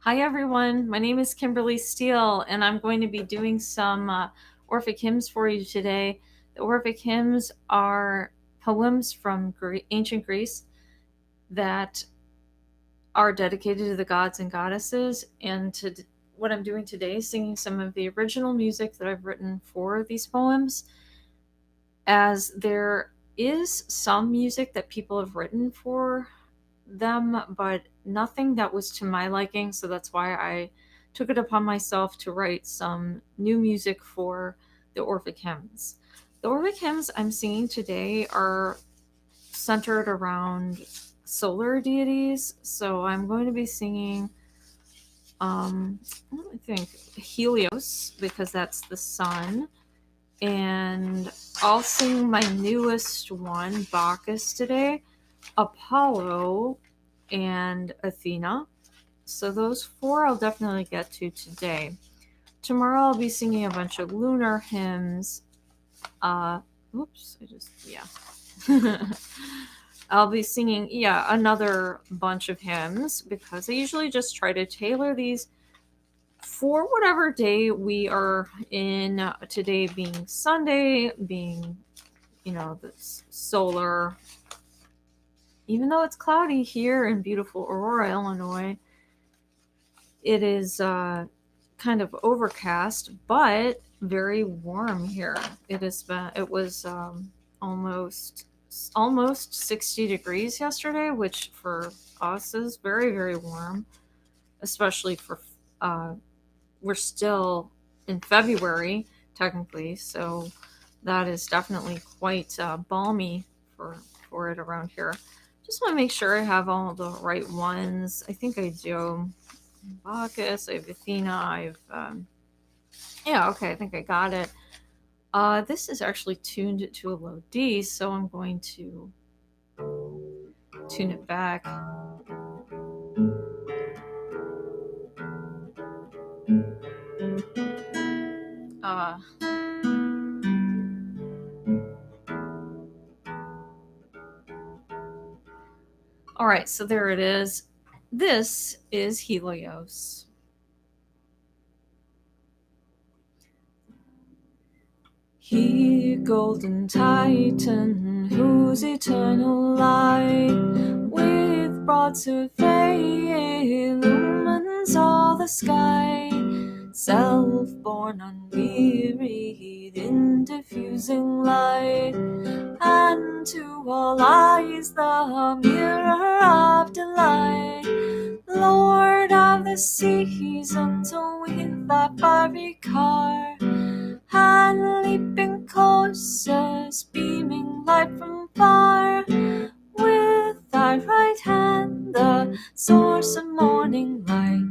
Hi everyone, my name is Kimberly Steele and I'm going to be doing some Orphic Hymns for you today. The Orphic Hymns are poems from ancient Greece that are dedicated to the gods and goddesses, and what I'm doing today is singing some of the original music that I've written for these poems, as there is some music that people have written for them, but nothing that was to my liking. So that's why I took it upon myself to write some new music for the Orphic Hymns. The Orphic Hymns I'm singing today are centered around solar deities. So I'm going to be singing, let me think, Helios, because that's the sun. And I'll sing my newest one, Bacchus, today, Apollo, and Athena. So those four I'll definitely get to today. Tomorrow I'll be singing a bunch of lunar hymns. I'll be singing, another bunch of hymns, because I usually just try to tailor these for whatever day we are in. Today being Sunday, being, the solar, even though it's cloudy here in beautiful Aurora, Illinois, it is kind of overcast, but very warm here. It was almost 60 degrees yesterday, which for us is very, very warm, especially for we're still in February technically, so that is definitely quite balmy for it around here. Just want to make sure I have all the right ones. I think I do. Bacchus, I have Athena, okay, I think I got it. This is actually tuned to a low D, so I'm going to tune it back. All right, so there it is. This is Helios. He, golden Titan, whose eternal light with broad survey illumines all the sky, self-born, unwearied in diffusing light, and to all eyes the mirror of delight. Lord of the seasons, with thy fiery car and leaping coursers, beaming light from far, with thy right hand the source of morning light,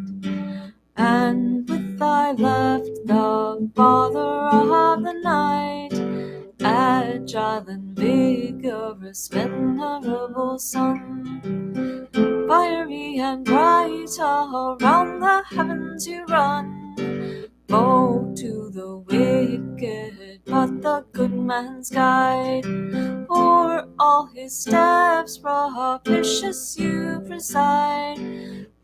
and with thy left the father of the night, agile and vigorous, venerable sun, fiery and bright, around the heavens you run. Foe to the wicked, but the good man's guide. O'er all his steps propitious you preside.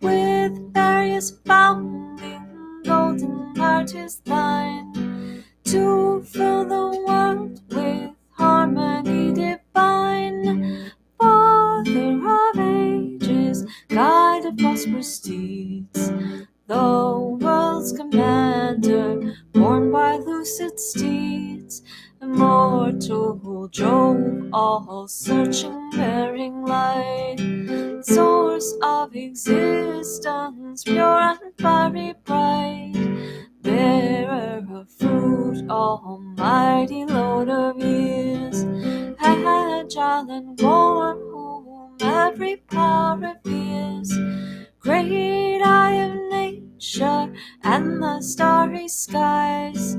With various bounding golden heart is thine, to fill the world with harmony divine. Father of ages, guide of prosperous deeds, the world's commander, borne by lucid steeds, immortal Jove, all-searching, bearing light, source of existence, pure and fiery bright, bearer of fruit, almighty Lord of years, agile and warm, whom every power reveres, great eye of nature and the starry skies,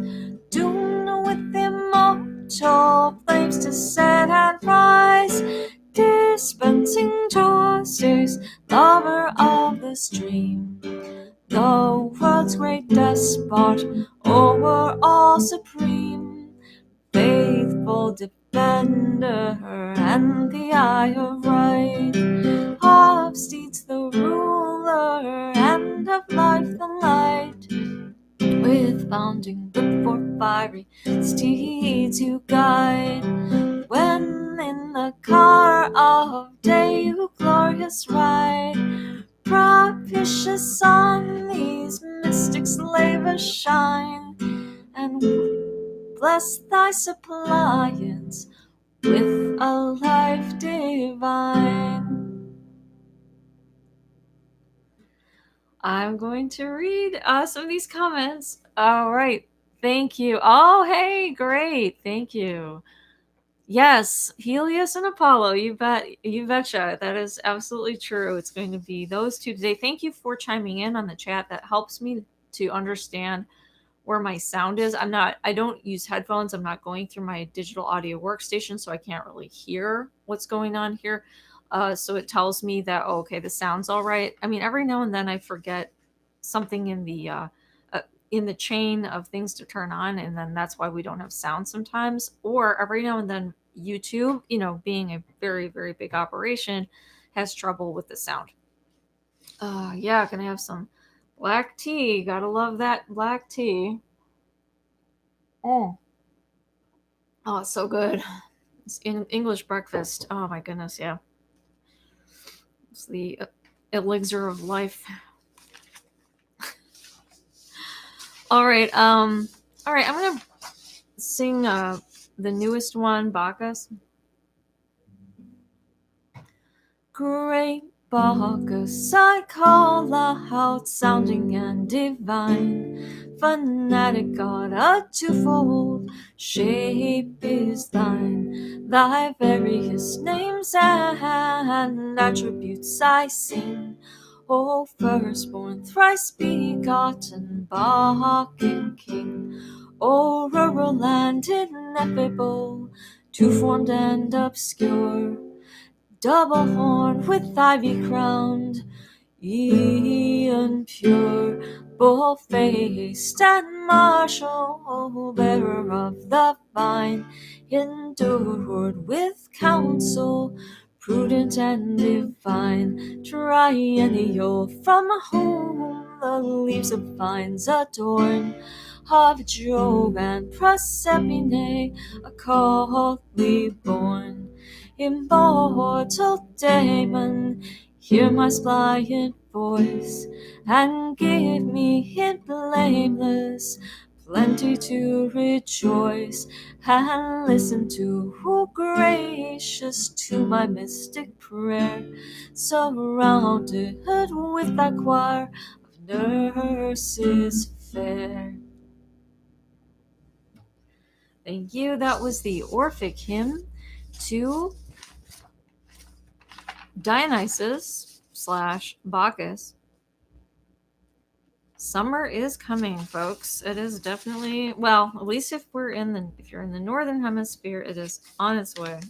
doomed with immortal flames to set and rise, dispensing justice, lover of the stream, the world's great despot, over all supreme, faithful defender and the eye of right, of steeds the ruler and land of life the light, with bounding whip for fiery steeds you guide. When in the car of day you glorious ride, propitious on these mystic slavers shine, and bless thy suppliance with a life divine. I'm going to read some of these comments. All right. Thank you. Oh, hey, great. Thank you. Yes, Helios and Apollo. You bet. You betcha. That is absolutely true. It's going to be those two today. Thank you for chiming in on the chat. That helps me to understand where my sound is. I don't use headphones. I'm not going through my digital audio workstation, so I can't really hear what's going on here. So it tells me that, oh, okay, the sound's all right. I mean, every now and then I forget something in the chain of things to turn on, and then that's why we don't have sound sometimes. Or every now and then YouTube, being a very, very big operation, has trouble with the sound. Yeah, gonna have some black tea. Gotta love that black tea. Oh, it's so good. It's English breakfast. Oh my goodness, yeah. It's the elixir of life. All right, I'm gonna sing the newest one, Bacchus. Great Bacchus, I call out, sounding and divine, fanatic God, a twofold shape is thine. Thy various names and attributes I sing, O firstborn, thrice begotten, Bacchic King, O rural and ineffable, two-formed and obscure, double horn with ivy crowned, eon pure, bull-faced and martial, bearer of the vine, endured with counsel, prudent and divine, triennial, from whom the leaves of vines adorn, of Jove and Proserpine, a coldly born, immortal Damon, hear my spliant voice, and give me in blameless plenty to rejoice, and listen to, who gracious to my mystic prayer, surrounded with thy choir of nurses fair. Thank you. That was the Orphic hymn to Dionysus / Bacchus. Summer is coming, folks. It is definitely, well, at least if you're in the northern hemisphere, it is on its way.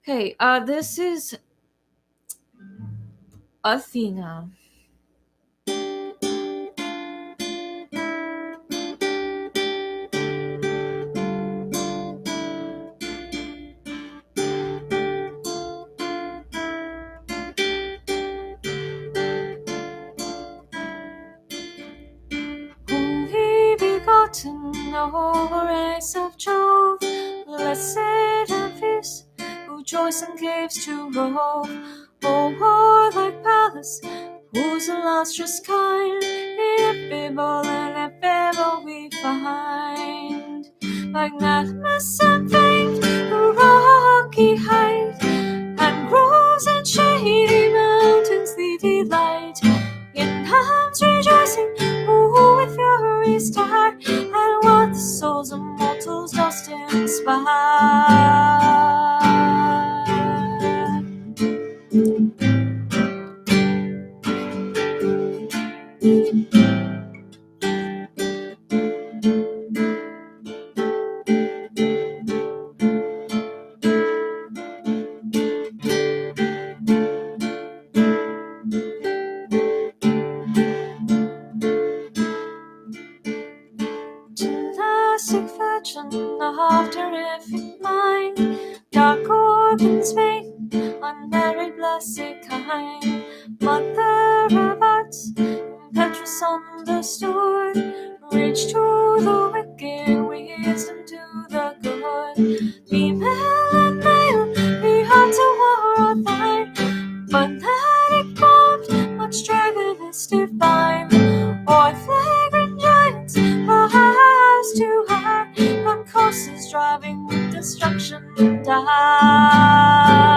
Okay, this is Athena. Only begotten, no race of Jove, blessed and fierce, who joys and caves to rove, O warlike Pallas, whose illustrious kind ineffable and ephemeral we find, magnanimous and famed, the rocky height, and groves and shady mountains thee delight, in times rejoicing, who with fury start, and what the souls of mortals dost inspire. Gymnastic virgin of terrific mind, dark organs made, unmarried blessed kind, mother of arts, impetuous understood, reach to the wicked, wisdom to the good. Female and male, be hard to war or thine, but that it bombed, much dragoness divine, or flagrant giants, perhaps too high, but courses driving with destruction die.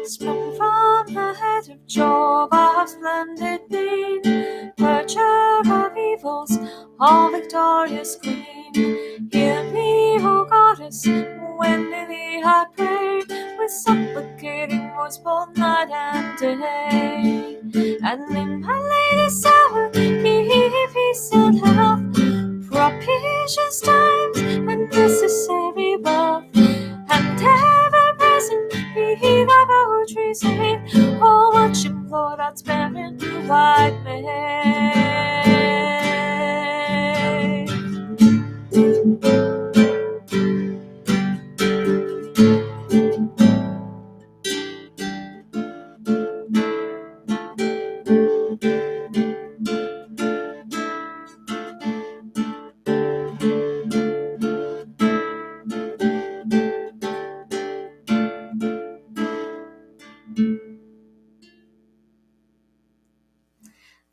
Sprung from the head of Jove, our splendid being, purger of evils, all victorious queen. Hear me, O goddess, when to thee I pray, with supplicating voice both night and day. And in my lady's hour, give peace and health, propitious times and necessary wealth, and ever present be thy poetry's aid. Oh, watch him, Lord, outspare to wide may.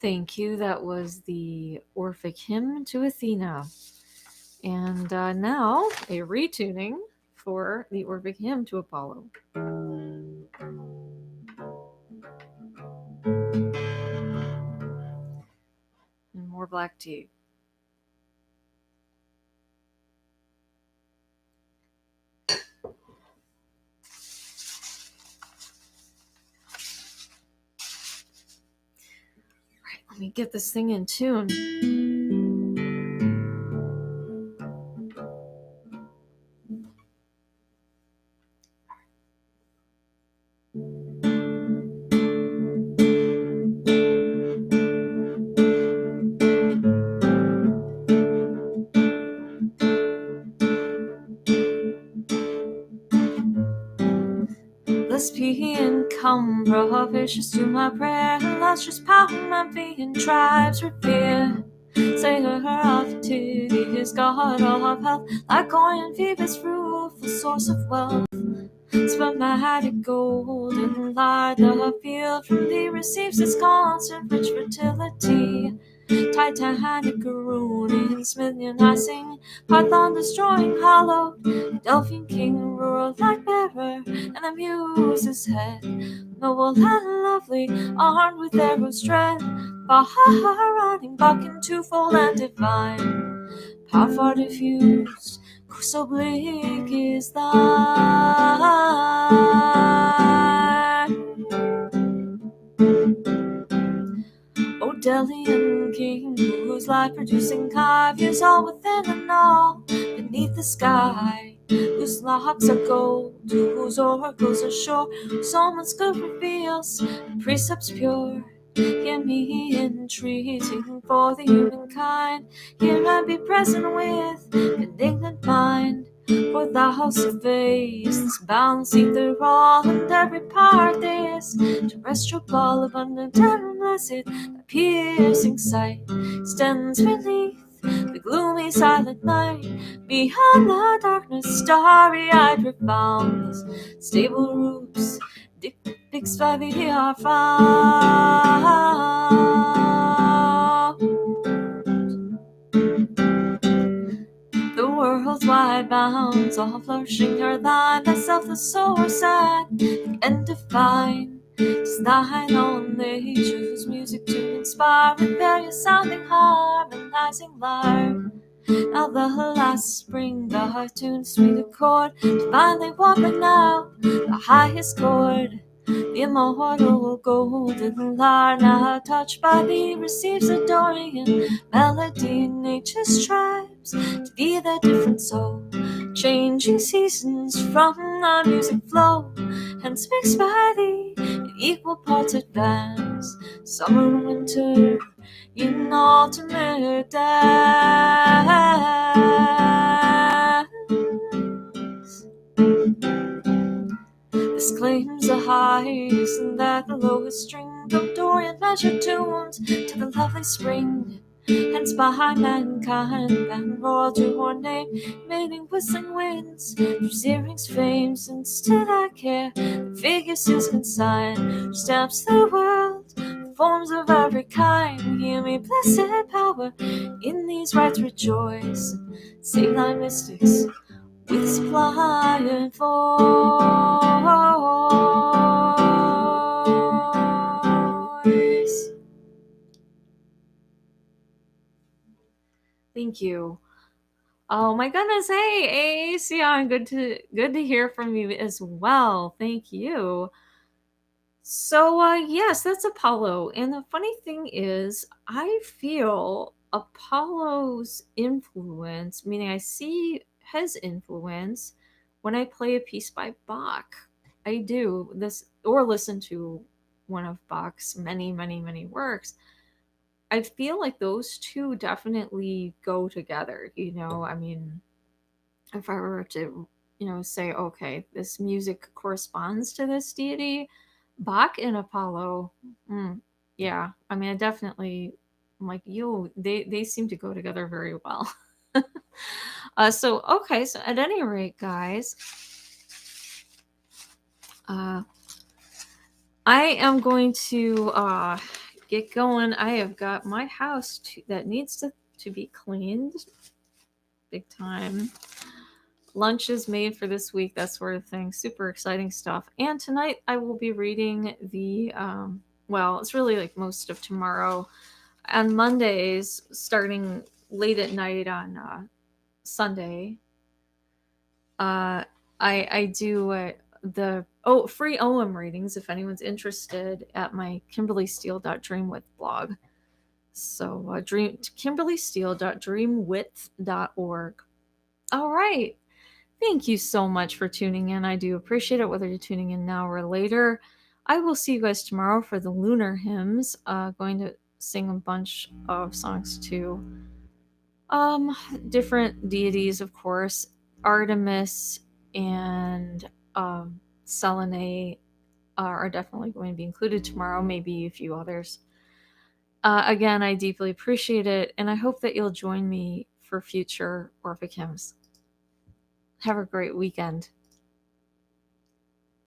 Thank you. That was the Orphic Hymn to Athena. And now a retuning for the Orphic Hymn to Apollo. And more black tea. Right, let me get this thing in tune. Blessed be and come, propitious to my prayer, illustrious power, Amphibian tribes revere. Sailor of Tydeus, god of health, Lycaonian Phoebus, fruitful source of wealth. Spermatic golden light, the field from thee receives its constant rich fertility. Titanic Garunian, Smithian, I sing, Python destroying hollow, Delphian king, rural light bearer, and the muse's head, noble and lovely, armed with arrows dread, Bahar running back in twofold and divine, power far diffused, whose oblique is thine. O Delian king, whose life-producing hive is all within and all beneath the sky, whose locks are gold, whose oracles are sure, whose almost good reveals, and precepts pure. Hear me entreating for the humankind, hear and be present with indignant mind. For thou surveyest this boundless ether all, and every part is terrestrial ball, abundant and blessed. Thy piercing sight extends beneath the gloomy silent night, beyond the darkness starry-eyed, profound. Those stable roofs fixed by thee are found. The world's wide bounds, all flourishing are thine. Thyself the source sad and divine. 'Tis thine own nature whose music to inspire, with various sounding harmonizing lyre. Now the last spring the tune's sweet accord, divinely woven now the highest chord. The immortal golden lyre, now touched by thee, receives adoring and melody. Nature strives to be their different soul, changing seasons from thy music flow, hence mixed by thee in equal parts advance, summer and winter in ultimate dance. This claims the highest and that the lowest string of Dorian measured tunes to the lovely spring. Hence by mankind and royal to her name, mating whistling winds whose earrings fame. Since to thy care the figures is consigned, stamps the world, forms of every kind. Hear me, blessed power, in these rites rejoice. Save thy mystics with suppliant voice. Thank you. Oh my goodness! Hey, ACN, good to hear from you as well. Thank you. So, yes, that's Apollo. And the funny thing is, I feel Apollo's influence, meaning I see his influence when I play a piece by Bach. I do this, or listen to one of Bach's many, many, many works. I feel like those two definitely go together. I mean, if I were to, say, okay, this music corresponds to this deity, Bach and Apollo, yeah, I mean, I definitely, I'm like, they seem to go together very well. So at any rate, guys, uh, I am going to get going. I have got my house that needs to be cleaned big time. Lunch is made for this week, that sort of thing. Super exciting stuff. And tonight I will be reading well, it's really like most of tomorrow. On Mondays, starting late at night on Sunday, I do the free OM readings if anyone's interested at my kimberlysteele.dreamwith blog. So kimberlysteele.dreamwith.org. All right. Thank you so much for tuning in. I do appreciate it, whether you're tuning in now or later. I will see you guys tomorrow for the lunar hymns. Going to sing a bunch of songs to different deities, of course. Artemis and Selene are definitely going to be included tomorrow, maybe a few others. Again, I deeply appreciate it, and I hope that you'll join me for future Orphic Hymns. Have a great weekend.